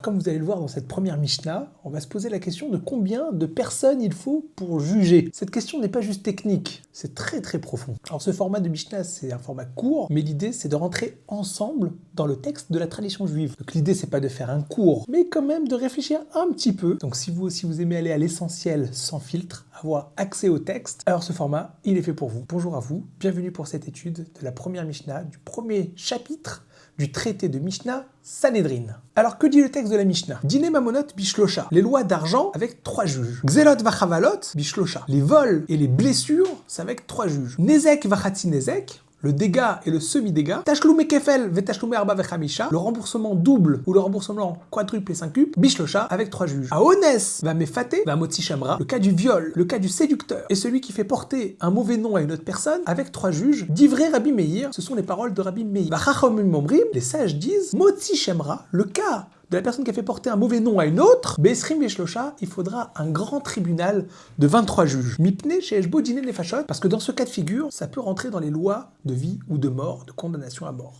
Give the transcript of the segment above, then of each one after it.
Comme vous allez le voir dans cette première Mishnah, on va se poser la question de combien de personnes il faut pour juger. Cette question n'est pas juste technique, c'est très très profond. Alors ce format de Mishnah, c'est un format court, mais l'idée c'est de rentrer ensemble dans le texte de la tradition juive. Donc l'idée c'est pas de faire un cours, mais quand même de réfléchir un petit peu. Donc si vous aussi vous aimez aller à l'essentiel sans filtre, avoir accès au texte, alors ce format, il est fait pour vous. Bonjour à vous, bienvenue pour cette étude de la première Mishnah, du premier chapitre du traité de Mishnah Sanhedrin. Alors que dit le texte de la Mishnah? Dîner mamonot bishlosha, les lois d'argent avec 3 juges. Xelot vachavalot bishlosha, les vols et les blessures, c'est avec 3 juges. Nezek vachatzi nezek, le dégât et le semi-dégât. Tashloumé kefel ve tashloumé arba vechamisha, le remboursement double ou le remboursement quadruple et cinquuple, bishlosha, avec 3 juges. Aones va mefate, va motzi shamra, le cas du viol, le cas du séducteur, et celui qui fait porter un mauvais nom à une autre personne, avec 3 juges. Divrei Rabbi Meir, ce sont les paroles de Rabbi Meir. Vachachomim omrim, les sages disent, motzi shamra, le cas de la personne qui a fait porter un mauvais nom à une autre, Besrim Beshlosha, il faudra un grand tribunal de 23 juges. Mipne chez Eshbo Dine Nefashot, parce que dans ce cas de figure, ça peut rentrer dans les lois de vie ou de mort, de condamnation à mort.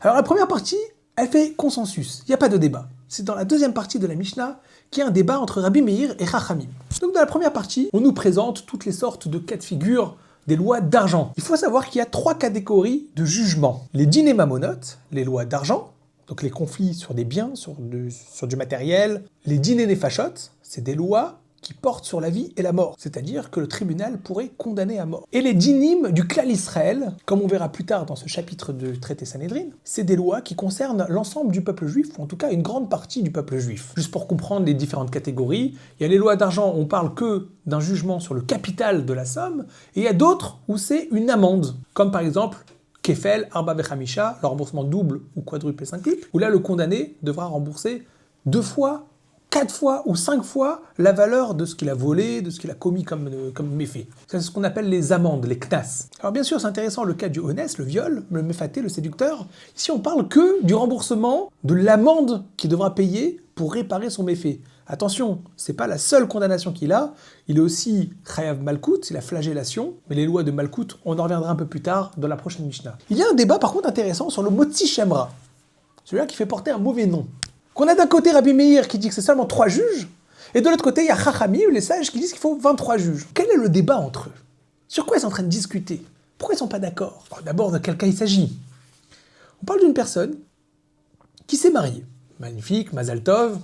Alors la première partie, elle fait consensus, il n'y a pas de débat. C'est dans la deuxième partie de la Mishnah qu'il y a un débat entre Rabbi Meir et Chachamim. Donc dans la première partie, on nous présente toutes les sortes de cas de figure des lois d'argent. Il faut savoir qu'il y a 3 catégories de jugement. Les dîners mamonot, les lois d'argent, donc les conflits sur des biens, sur du matériel. Les dîners nefashot, c'est des lois qui portent sur la vie et la mort, c'est-à-dire que le tribunal pourrait condamner à mort. Et les dinim du Klal Israël, comme on verra plus tard dans ce chapitre du traité Sanhedrin, c'est des lois qui concernent l'ensemble du peuple juif, ou en tout cas une grande partie du peuple juif. Juste pour comprendre les différentes catégories, il y a les lois d'argent, on parle que d'un jugement sur le capital de la somme, et il y a d'autres où c'est une amende, comme par exemple Kefel, Arba Vechamisha, le remboursement double ou quadruple et cinquuple, où là le condamné devra rembourser 2 fois, 4 fois ou 5 fois la valeur de ce qu'il a volé, de ce qu'il a commis comme méfait. C'est ce qu'on appelle les amendes, les knas. Alors bien sûr c'est intéressant le cas du honest, le viol, le méfaté, le séducteur. Ici on parle que du remboursement de l'amende qu'il devra payer pour réparer son méfait. Attention, c'est pas la seule condamnation qu'il a, il est aussi Chayav Malkout, c'est la flagellation, mais les lois de Malkout, on en reviendra un peu plus tard dans la prochaine Mishnah. Il y a un débat par contre intéressant sur le motzi shemra, celui-là qui fait porter un mauvais nom. Qu'on a d'un côté Rabbi Meir qui dit que c'est seulement 3 juges, et de l'autre côté il y a Chachamim, les sages, qui disent qu'il faut 23 juges. Quel est le débat entre eux? Sur quoi ils sont en train de discuter? Pourquoi ils sont pas d'accord? D'abord, de quel cas il s'agit? On parle d'une personne qui s'est mariée. Magnifique, Mazal Tov,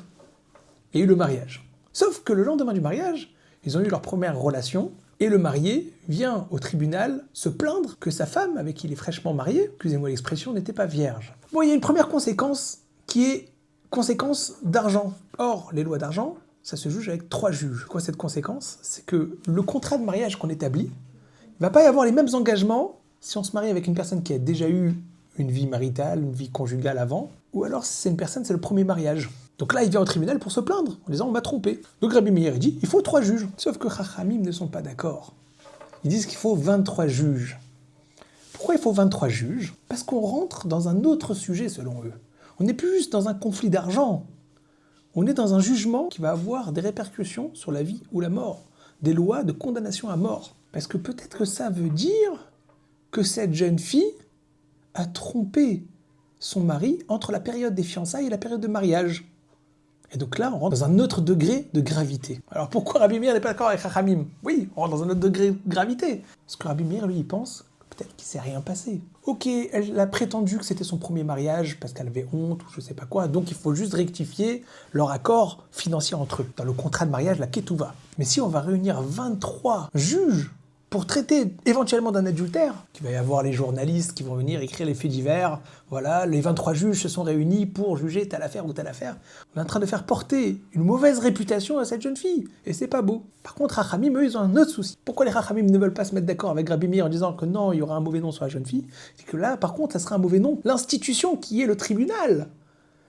il y a eu le mariage. Sauf que le lendemain du mariage, ils ont eu leur première relation, et le marié vient au tribunal se plaindre que sa femme, avec qui il est fraîchement marié, excusez-moi l'expression, n'était pas vierge. Bon, il y a une première conséquence qui est conséquence d'argent. Or, les lois d'argent, ça se juge avec 3 juges. Quoi cette conséquence? C'est que le contrat de mariage qu'on établit, il ne va pas y avoir les mêmes engagements si on se marie avec une personne qui a déjà eu une vie maritale, une vie conjugale avant, ou alors si c'est une personne, c'est le premier mariage. Donc là, il vient au tribunal pour se plaindre, en disant on m'a trompé. Donc Rabbi Meir, il dit, il faut 3 juges. Sauf que Chachamim ne sont pas d'accord. Ils disent qu'il faut 23 juges. Pourquoi il faut 23 juges? Parce qu'on rentre dans un autre sujet selon eux. On n'est plus juste dans un conflit d'argent. On est dans un jugement qui va avoir des répercussions sur la vie ou la mort. Des lois de condamnation à mort. Parce que peut-être que ça veut dire que cette jeune fille a trompé son mari entre la période des fiançailles et la période de mariage. Et donc là, on rentre dans un autre degré de gravité. Alors pourquoi Rabbi Meir n'est pas d'accord avec Chachamim? Oui, on rentre dans un autre degré de gravité. Parce que Rabbi Meir, lui, il pense que peut-être qu'il ne s'est rien passé. Ok, elle a prétendu que c'était son premier mariage parce qu'elle avait honte ou je sais pas quoi, donc il faut juste rectifier leur accord financier entre eux. Dans le contrat de mariage, la ketouva. Mais si on va réunir 23 juges pour traiter éventuellement d'un adultère, il va y avoir les journalistes qui vont venir écrire les faits divers, voilà, les 23 juges se sont réunis pour juger telle affaire ou telle affaire. On est en train de faire porter une mauvaise réputation à cette jeune fille, et c'est pas beau. Par contre, Chachamim, eux, ils ont un autre souci. Pourquoi les Chachamim ne veulent pas se mettre d'accord avec Rabbi Meir en disant que non, il y aura un mauvais nom sur la jeune fille? C'est que là, par contre, ça sera un mauvais nom. L'institution qui est le tribunal,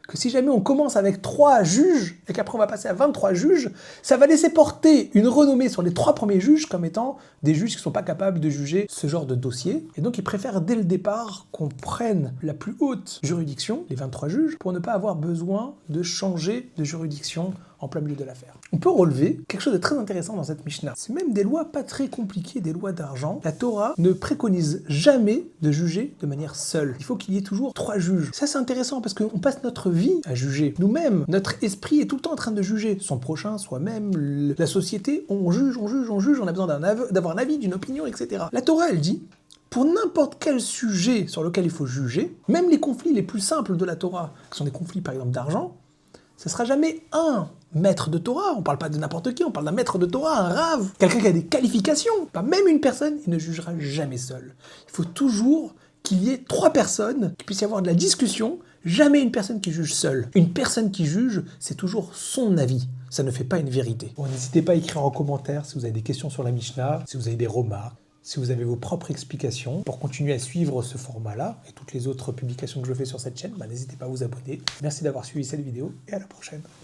que si jamais on commence avec 3 juges et qu'après on va passer à 23 juges, ça va laisser porter une renommée sur les 3 premiers juges comme étant des juges qui ne sont pas capables de juger ce genre de dossier. Et donc ils préfèrent dès le départ qu'on prenne la plus haute juridiction, les 23 juges, pour ne pas avoir besoin de changer de juridiction en plein milieu de l'affaire. On peut relever quelque chose de très intéressant dans cette Mishnah. C'est même des lois pas très compliquées, des lois d'argent. La Torah ne préconise jamais de juger de manière seule. Il faut qu'il y ait toujours 3 juges. Ça, c'est intéressant parce qu'on passe notre vie à juger. Nous-mêmes, notre esprit est tout le temps en train de juger son prochain, soi-même, la société. On juge, on a besoin d'avoir un avis, d'une opinion, etc. La Torah, elle dit, pour n'importe quel sujet sur lequel il faut juger, même les conflits les plus simples de la Torah, qui sont des conflits par exemple d'argent, ce ne sera jamais un maître de Torah, on ne parle pas de n'importe qui, on parle d'un maître de Torah, un rave, quelqu'un qui a des qualifications, pas même une personne, il ne jugera jamais seul. Il faut toujours qu'il y ait 3 personnes, qu'il puisse y avoir de la discussion, jamais une personne qui juge seule. Une personne qui juge, c'est toujours son avis. Ça ne fait pas une vérité. Bon, n'hésitez pas à écrire en commentaire si vous avez des questions sur la Mishnah, si vous avez des remarques, si vous avez vos propres explications. Pour continuer à suivre ce format-là et toutes les autres publications que je fais sur cette chaîne, n'hésitez pas à vous abonner. Merci d'avoir suivi cette vidéo et à la prochaine.